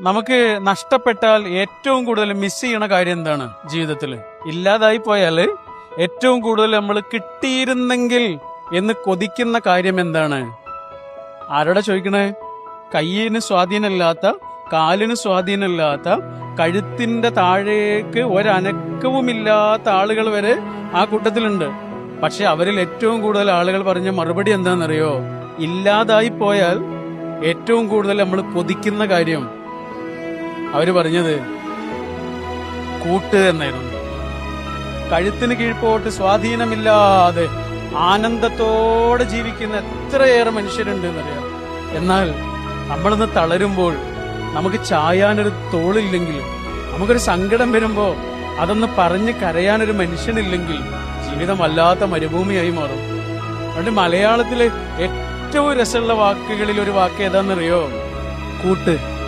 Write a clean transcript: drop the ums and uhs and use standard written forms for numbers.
നമുക്ക് നഷ്ടപ്പെട്ടാൽ ഏറ്റവും കൂടുതൽ മിസ് ചെയ്യണ കാര്യം എന്താണ് ജീവിതത്തിൽ? ഇല്ലാതായി പോയാൽ ഏറ്റവും കൂടുതൽ നമ്മൾ കിട്ടിയിരുന്നെങ്കിൽ എന്ന് കൊതിക്കുന്ന കാര്യം എന്താണ്? ആരോടാ ചോദിക്കണേ? കയ്യിന് സ്വാധീനമില്ലാത്ത, കാലിന് സ്വാധീനമില്ലാത്ത, കഴുത്തിന്റെ താഴേക്ക് ഒരനക്കവുമില്ലാത്ത ആളുകൾ വരെ ആ കൂട്ടത്തിലുണ്ട്. പക്ഷെ അവരിൽ ഏറ്റവും കൂടുതൽ ആളുകൾ പറഞ്ഞ മറുപടി എന്താണെന്നറിയോ? ഇല്ലാതായി പോയാൽ ഏറ്റവും കൂടുതൽ നമ്മൾ കൊതിക്കുന്ന കാര്യം അവര് പറഞ്ഞത് കൂട്ട് എന്നായിരുന്നു. കഴുത്തിന് കീഴ്പോട്ട് സ്വാധീനമില്ലാതെ ആനന്ദത്തോടെ ജീവിക്കുന്ന എത്രയേറെ മനുഷ്യരുണ്ട് എന്നറിയാം. എന്നാൽ നമ്മളൊന്ന് തളരുമ്പോൾ, നമുക്ക് ചായാനൊരു തോളില്ലെങ്കിൽ, നമുക്കൊരു സങ്കടം വരുമ്പോ അതൊന്ന് പറഞ്ഞ് കരയാനൊരു മനുഷ്യനില്ലെങ്കിൽ ജീവിതം വല്ലാത്ത മരുഭൂമിയായി മാറും. അതുകൊണ്ട് മലയാളത്തിലെ ഏറ്റവും രസമുള്ള വാക്കുകളിൽ ഒരു വാക്ക് ഏതാണെന്നറിയോ? കൂട്ട്.